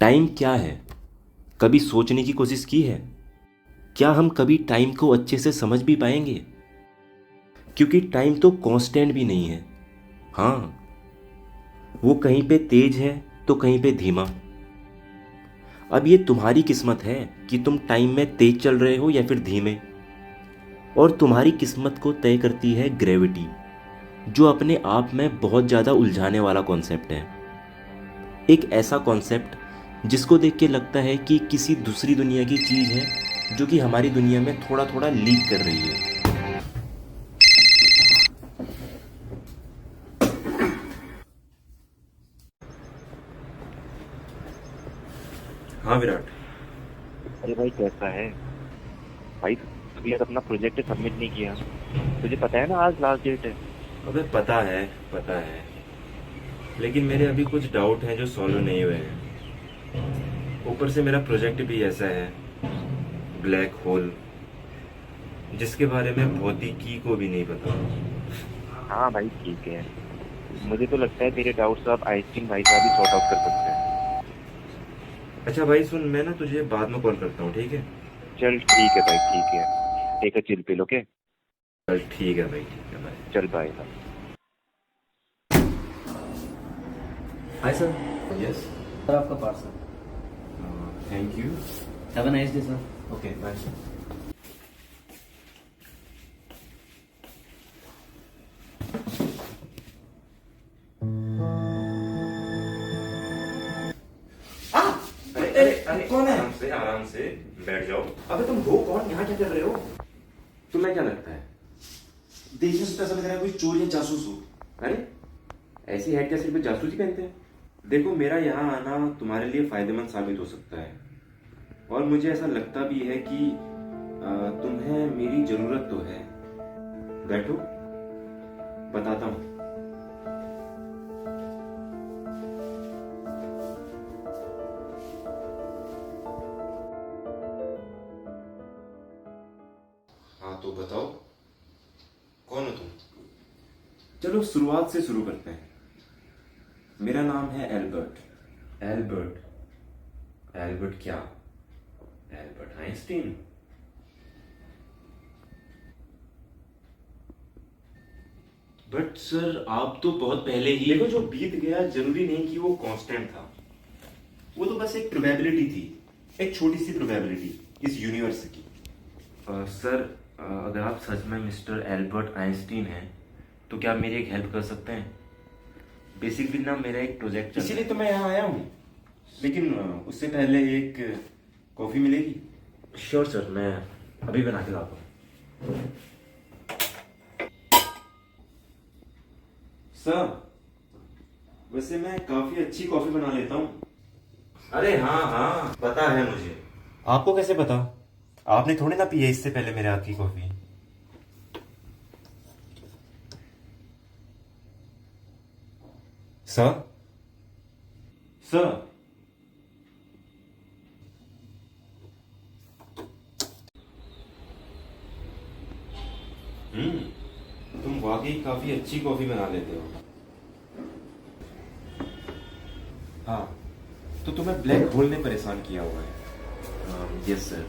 Time क्या है? कभी सोचने की कोशिश की है? क्या हम कभी टाइम को अच्छे से समझ भी पाएंगे? क्योंकि टाइम तो कांस्टेंट भी नहीं है। हाँ, वो कहीं पे तेज है तो कहीं पे धीमा। अब ये तुम्हारी किस्मत है कि तुम टाइम में तेज चल रहे हो या फिर धीमे। और तुम्हारी किस्मत को तय करती है ग्रेविटी, जो अपने आप में बहुत ज़्यादा उलझाने वाला कॉन्सेप्ट है। एक ऐसा कॉन्सेप्ट जिसको देख के लगता है कि किसी दूसरी दुनिया की चीज़ है जो कि हमारी दुनिया में थोड़ा थोड़ा लीक कर रही है। हाँ विराट। अरे भाई कैसा है भाई। अभी तक अपना प्रोजेक्ट सबमिट नहीं किया। तुझे पता है ना आज लास्ट डेट है। अबे पता है, पता है। लेकिन मेरे अभी कुछ डाउट हैं जो सॉल्व नहीं हुए हैं। ऊपर से मेरा प्रोजेक्ट भी ऐसा है, ब्लैक होल, जिसके बारे में भौतिकी को भी नहीं पता। हाँ भाई ठीक है। मुझे तो लगता है तेरे डाउट्स आप आइंस्टीन भाई साहब ही सॉर्ट आउट कर सकते हैं। अच्छा भाई सुन, मैं ना तुझे बाद में कॉल करता हूँ, ठीक है? चल ठीक है भाई ठीक है। Take a chill pill okay. चल ठीक है भाई, ठीक है, बाय। चल bye. Hi sir. Yes. Sir आपका parcel. Thank you. Have a nice day sir. Okay bye. अरे कौन है? आराम से, आराम से बैठ जाओ। अबे तुम हो कौन? यहाँ क्या कर रहे हो? तुम्हें क्या लगता है? देखने से तो ऐसा लग रहा है कोई चोर या जासूस हो। अरे ऐसी हेड क्या सिर्फ जासूसी पहनते हैं? देखो, मेरा यहाँ आना तुम्हारे लिए फायदेमंद साबित हो सकता है, और मुझे ऐसा लगता भी है कि तुम्हें मेरी जरूरत तो है। बैठो, बताता हूँ। हाँ तो बताओ, कौन हो तुम? चलो शुरुआत से शुरू करते हैं। मेरा नाम है एल्बर्ट। एल्बर्ट? एल्बर्ट क्या? Albert Einstein? बट सर, आप तो बहुत पहले ही। देखो, जो बीत गया जरूरी नहीं कि वो कांस्टेंट था। वो तो बस एक प्रोबेबिलिटी थी, एक छोटी सी प्रोबेबिलिटी इस यूनिवर्स की। सर, अगर आप सच में मिस्टर एल्बर्ट आइंस्टीन हैं तो क्या आप मेरी एक हेल्प कर सकते हैं? बेसिकली ना, मेरा एक प्रोजेक्ट चल रहा है, इसीलिए तो मैं यहाँ आया हूँ। लेकिन उससे पहले एक कॉफ़ी मिलेगी? श्योर सर, मैं अभी बना के लाता हूँ। सर, वैसे मैं काफ़ी अच्छी कॉफ़ी बना लेता हूँ। अरे हाँ हाँ, पता है मुझे। आपको कैसे पता? आपने थोड़ी ना पी है इससे पहले मेरे हाथ की कॉफ़ी। सर, सर, तुम वाकई काफी अच्छी कॉफी बना लेते हो। हाँ, तो तुम्हें ब्लैक होल ने परेशान किया हुआ है? Yes sir.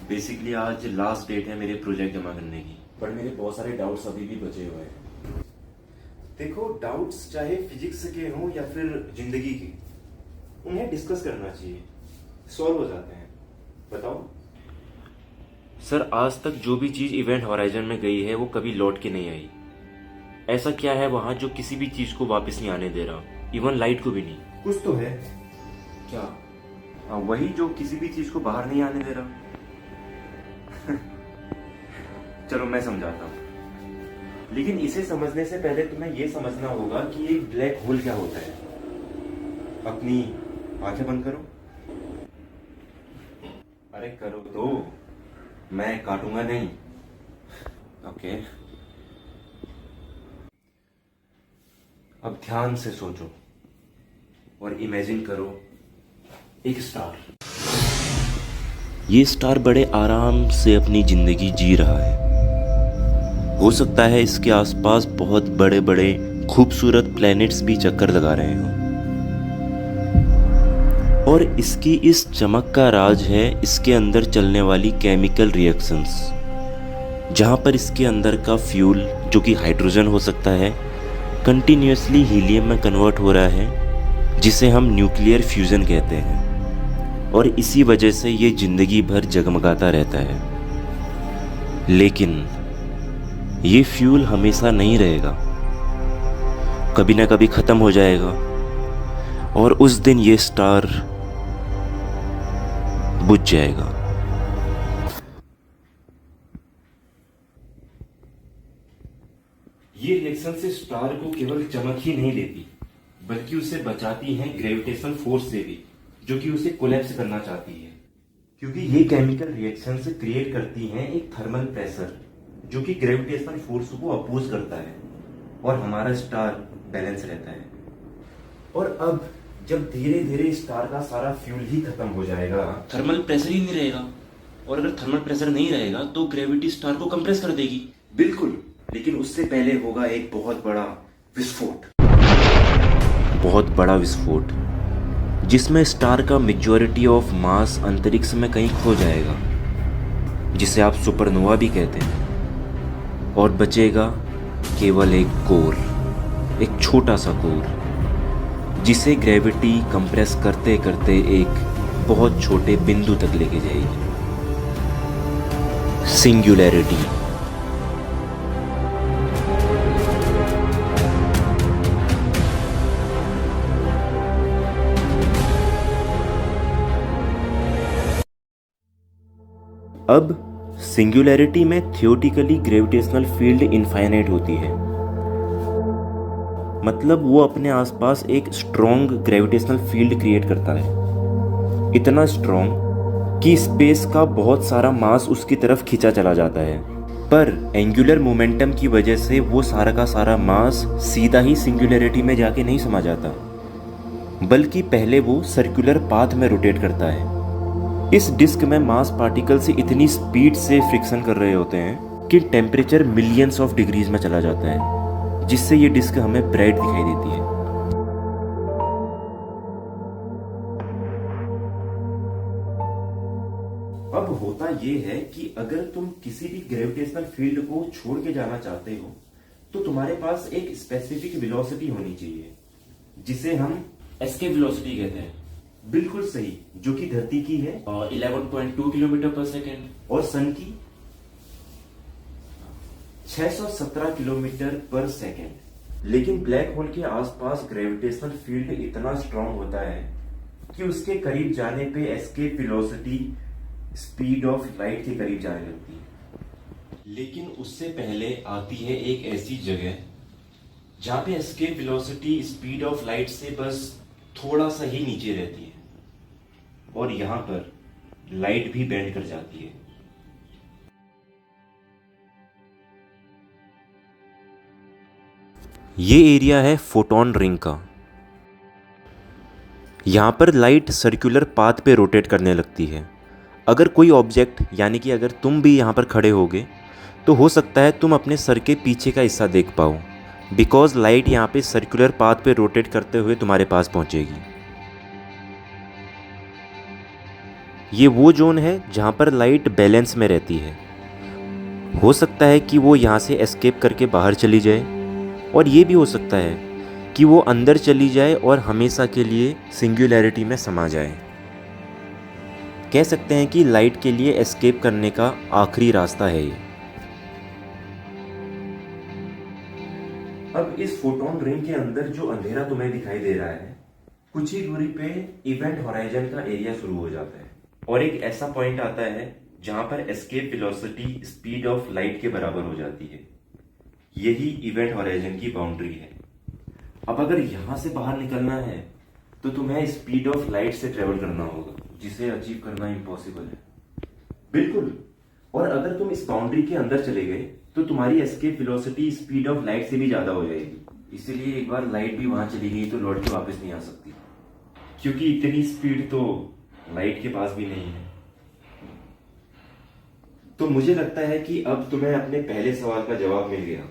बेसिकली आज लास्ट डेट है मेरे प्रोजेक्ट जमा करने की, पर मेरे बहुत सारे डाउट्स अभी भी बचे हुए हैं। देखो, डाउट्स चाहे फिजिक्स के हों या फिर जिंदगी के, उन्हें डिस्कस करना चाहिए, सॉल्व हो जाते हैं। बताओ सर, आज तक जो भी चीज इवेंट हॉराइजन में गई है वो कभी लौट के नहीं आई। ऐसा क्या है वहां जो किसी भी चीज को वापस नहीं आने दे रहा, इवन लाइट को भी नहीं? कुछ तो है। क्या? हाँ, वही जो किसी भी चीज को बाहर नहीं आने दे रहा। चलो मैं समझाता हूँ, लेकिन इसे समझने से पहले तुम्हें यह समझना होगा कि एक ब्लैक होल क्या होता है। अपनी आंखें बंद करो। अरे करो तो, मैं काटूंगा नहीं। ओके, अब ध्यान से सोचो और इमेजिन करो एक स्टार। ये स्टार बड़े आराम से अपनी जिंदगी जी रहा है। हो सकता है इसके आसपास बहुत बड़े बड़े खूबसूरत प्लैनेट्स भी चक्कर लगा रहे हों, और इसकी इस चमक का राज है इसके अंदर चलने वाली केमिकल रिएक्शंस, जहाँ पर इसके अंदर का फ्यूल जो कि हाइड्रोजन हो सकता है कंटिन्यूसली हीलियम में कन्वर्ट हो रहा है, जिसे हम न्यूक्लियर फ्यूजन कहते हैं, और इसी वजह से ये ज़िंदगी भर जगमगाता रहता है। लेकिन ये फ्यूल हमेशा नहीं रहेगा, कभी ना कभी ख़त्म हो जाएगा और उस दिन ये स्टार बुझ जाएगा। ये रिएक्शन से स्टार को केवल चमक ही नहीं देती, बल्कि उसे बचाती है ग्रेविटेशनल फोर्स से भी, जो कि उसे कोलैप्स करना चाहती है। क्योंकि ये केमिकल रिएक्शन से क्रिएट करती हैं एक थर्मल प्रेशर जो कि ग्रेविटेशनल फोर्स को अपोज करता है और हमारा स्टार बैलेंस रहता है। और अब जब धीरे धीरे स्टार का सारा फ्यूल ही खत्म हो जाएगा, थर्मल प्रेशर ही नहीं रहेगा, और अगर थर्मल प्रेशर नहीं रहेगा तो ग्रेविटी स्टार को कंप्रेस कर देगी। बिल्कुल, लेकिन उससे पहले होगा एक बहुत बड़ा विस्फोट, बहुत बड़ा विस्फोट, जिसमें स्टार का मेजॉरिटी ऑफ मास अंतरिक्ष में कहीं खो जाएगा, जिसे आप सुपरनोवा भी कहते हैं, और बचेगा केवल एक कोर, एक छोटा सा कोर, जिसे ग्रेविटी कंप्रेस करते करते एक बहुत छोटे बिंदु तक लेके जाएगी, सिंगुलैरिटी। अब सिंगुलैरिटी में थियोटिकली ग्रेविटेशनल फील्ड इनफाइनाइट होती है, मतलब वो अपने आसपास एक स्ट्रॉन्ग ग्रेविटेशनल फील्ड क्रिएट करता है, इतना स्ट्रॉन्ग कि स्पेस का बहुत सारा मास उसकी तरफ खींचा चला जाता है। पर एंगुलर मोमेंटम की वजह से वो सारा का सारा मास सीधा ही सिंगुलैरिटी में जाके नहीं समा जाता, बल्कि पहले वो सर्कुलर पाथ में रोटेट करता है। इस डिस्क में मास पार्टिकल से इतनी स्पीड से फ्रिक्शन कर रहे होते हैं कि टेम्परेचर मिलियंस ऑफ डिग्रीज में चला जाता है, जिससे ये डिस्क हमें ब्राइट दिखाई देती है। अब होता ये है कि अगर तुम किसी भी ग्रेविटेशनल फील्ड को छोड़ के जाना चाहते हो तो तुम्हारे पास एक स्पेसिफिक वेलोसिटी होनी चाहिए, जिसे हम एस्केप वेलोसिटी कहते हैं। बिल्कुल सही, जो कि धरती की है 11.2 किलोमीटर पर सेकेंड और सन की 617 किलोमीटर पर सेकेंड। लेकिन ब्लैक होल के आसपास ग्रेविटेशनल फील्ड इतना स्ट्रांग होता है कि उसके करीब जाने पे escape velocity speed of light के करीब जाने लगती है। लेकिन उससे पहले आती है एक ऐसी जगह जहां पे escape velocity speed of light से बस थोड़ा सा ही नीचे रहती है, और यहां पर लाइट भी बेंड कर जाती है। ये एरिया है फोटॉन रिंग का। यहां पर लाइट सर्कुलर पाथ पे रोटेट करने लगती है। अगर कोई ऑब्जेक्ट, यानी कि अगर तुम भी यहां पर खड़े होगे तो हो सकता है तुम अपने सर के पीछे का हिस्सा देख पाओ, बिकॉज लाइट यहाँ पे सर्कुलर पाथ पे रोटेट करते हुए तुम्हारे पास पहुंचेगी। ये वो जोन है जहाँ पर लाइट बैलेंस में रहती है। हो सकता है कि वो यहाँ से एस्केप करके बाहर चली जाए, और ये भी हो सकता है कि वो अंदर चली जाए और हमेशा के लिए सिंगुलैरिटी में समा जाए। कह सकते हैं कि लाइट के लिए एस्केप करने का आखिरी रास्ता है ये। अब इस फोटॉन रिंग के अंदर जो अंधेरा तुम्हें दिखाई दे रहा है, कुछ ही दूरी पे इवेंट होराइजन का एरिया शुरू हो जाता है, और एक ऐसा पॉइंट आता है जहां पर escape velocity speed of light के बराबर हो जाती है। यही इवेंट होराइजन की बाउंड्री है। अब अगर यहां से बाहर निकलना है तो तुम्हें स्पीड ऑफ लाइट से ट्रेवल करना होगा, जिसे अचीव करना इम्पॉसिबल है। बिल्कुल, और अगर तुम इस बाउंड्री के अंदर चले गए तो तुम्हारी escape velocity speed of light से भी ज्यादा हो जाएगी। इसीलिए एक बार लाइट भी वहां चली गई तो लौट के वापस नहीं आ सकती, क्योंकि इतनी स्पीड तो लाइट के पास भी नहीं है। तो मुझे लगता है कि अब तुम्हें अपने पहले सवाल का जवाब मिल गया।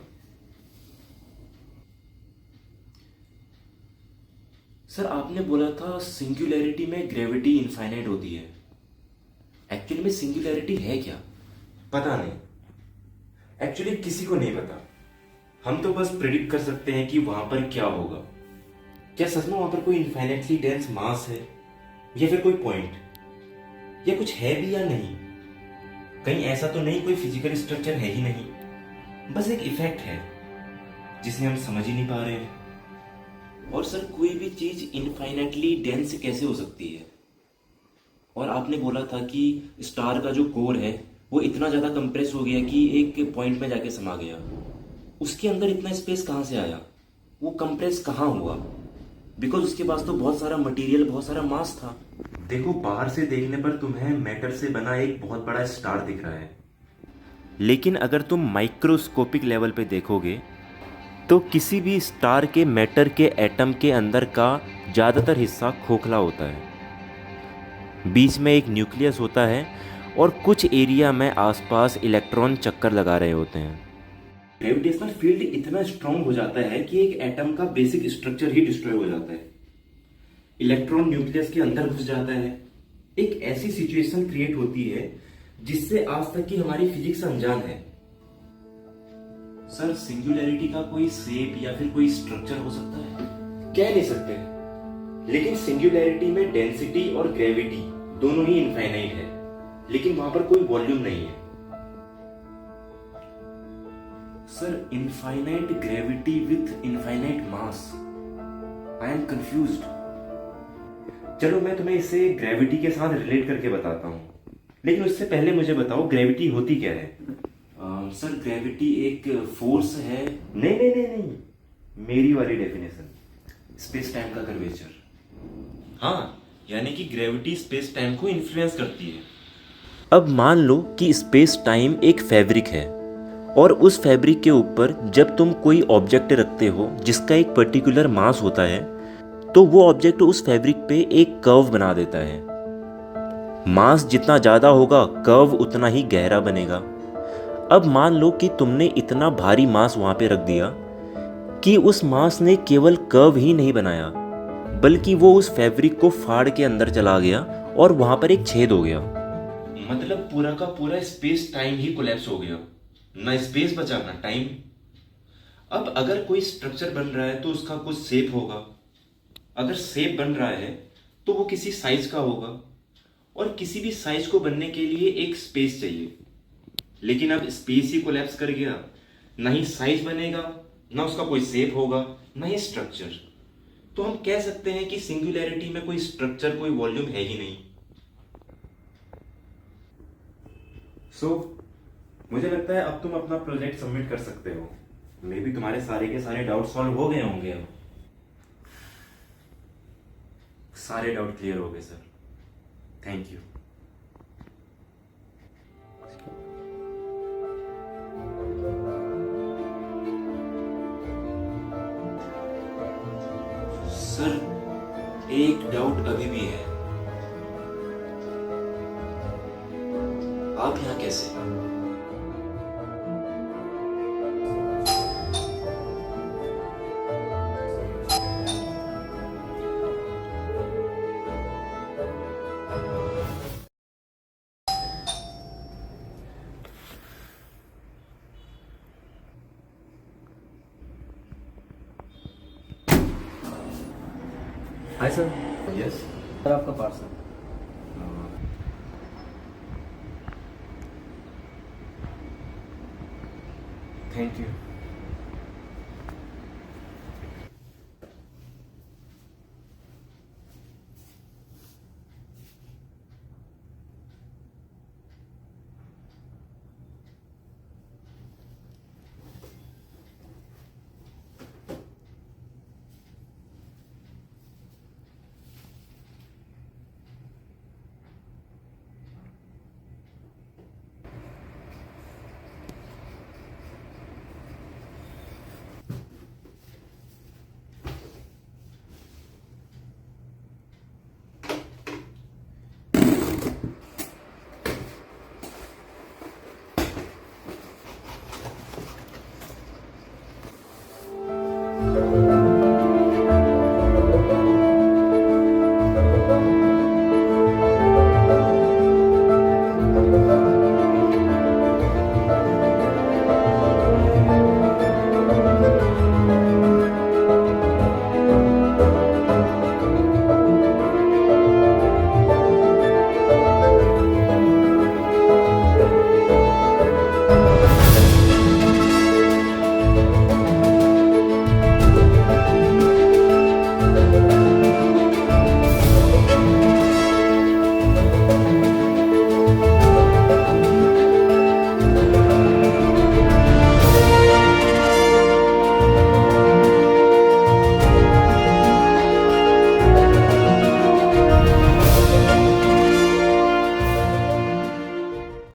सर आपने बोला था सिंगुलैरिटी में ग्रेविटी इनफाइनाइट होती है। एक्चुअली में सिंगुलैरिटी है क्या? पता नहीं, एक्चुअली किसी को नहीं पता। हम तो बस प्रिडिक्ट कर सकते हैं कि वहां पर क्या होगा। क्या सच में वहां पर कोई इनफाइनेटली डेंस मास है, या फिर कोई पॉइंट, या कुछ है भी या नहीं? कहीं ऐसा तो नहीं कोई फिजिकल स्ट्रक्चर है ही नहीं, बस एक इफेक्ट है जिसे हम समझ ही नहीं पा रहे हैं। और सर कोई भी चीज इनफाइनाइटली डेंस कैसे हो सकती है? और आपने बोला था कि स्टार का जो कोर है वो इतना ज्यादा कंप्रेस हो गया कि एक पॉइंट में जाके समा गया। उसके अंदर इतना स्पेस कहाँ से आया? वो कंप्रेस कहाँ हुआ? बिकॉज उसके पास तो बहुत सारा मटेरियल, बहुत सारा मास था। देखो, बाहर से देखने पर तुम्हें मैटर से बना एक बहुत बड़ा स्टार दिख रहा है, लेकिन अगर तुम माइक्रोस्कोपिक लेवल पे देखोगे तो किसी भी स्टार के मैटर के एटम के अंदर का ज़्यादातर हिस्सा खोखला होता है। बीच में एक न्यूक्लियस होता है और कुछ एरिया में आसपास इलेक्ट्रॉन चक्कर लगा रहे होते हैं। ग्रेविटेशनल फील्ड इतना स्ट्रांग हो जाता है कि एक एटम का बेसिक स्ट्रक्चर ही डिस्ट्रॉय हो जाता है। इलेक्ट्रॉन न्यूक्लियस के अंदर घुस जाता है। एक ऐसी सिचुएशन क्रिएट होती है जिससे आज तक की हमारी फिजिक्स अनजान है। सर सिंगुलैरिटी का कोई शेप या फिर कोई स्ट्रक्चर हो सकता है? कह नहीं सकते, लेकिन सिंगुलैरिटी में डेंसिटी और ग्रेविटी दोनों ही इनफाइनाइट है, लेकिन वहां पर कोई वॉल्यूम नहीं है। Sir infinite gravity with infinite mass, I am confused. चलो मैं तुम्हें इसे ग्रेविटी के साथ रिलेट करके बताता हूँ, लेकिन उससे पहले मुझे बताओ ग्रेविटी होती क्या है? सर ग्रेविटी एक फोर्स है। नहीं नहीं नहीं नहीं, मेरी वाली डेफिनेशन, स्पेस टाइम का कर्वेचर। हाँ, यानी कि ग्रेविटी स्पेस टाइम को इन्फ्लुएंस करती है। अब मान लो कि स्पेस टाइम एक फैब्रिक है और उस फैब्रिक के ऊपर जब तुम कोई ऑब्जेक्ट रखते हो जिसका एक पर्टिकुलर मास होता है तो वो ऑब्जेक्ट उस फैब्रिक पे एक कर्व बना देता है। मास जितना ज़्यादा होगा कर्व उतना ही गहरा बनेगा। अब मान लो कि तुमने इतना भारी मास वहाँ पे रख दिया कि उस मास ने केवल कर्व ही नहीं बनाया बल्कि वो उस फैब्रिक को फाड़ के अंदर चला गया और वहाँ पर एक छेद हो गया। मतलब पूरा का पूरा स्पेस टाइम ही कोलैप्स हो गया, ना स्पेस बचा ना टाइम। अब अगर कोई स्ट्रक्चर बन रहा है तो उसका कुछ शेप होगा। अगर शेप बन रहा है तो वो किसी साइज का होगा, और किसी भी साइज को बनने के लिए एक स्पेस चाहिए। लेकिन अब स्पेस ही कोलैप्स कर गया, ना ही साइज बनेगा, ना उसका कोई शेप होगा, ना ही स्ट्रक्चर। तो हम कह सकते हैं कि सिंगुलैरिटी में कोई स्ट्रक्चर, कोई वॉल्यूम है ही नहीं। मुझे लगता है अब तुम अपना प्रोजेक्ट सबमिट कर सकते हो। मे बी तुम्हारे सारे के सारे डाउट सॉल्व हो गए होंगे। अब सारे डाउट क्लियर हो गए सर, थैंक यू। सर एक डाउट अभी भी है। आप यहाँ कैसे? हाय सर। यस। सर आपका पार्सल। Thank you.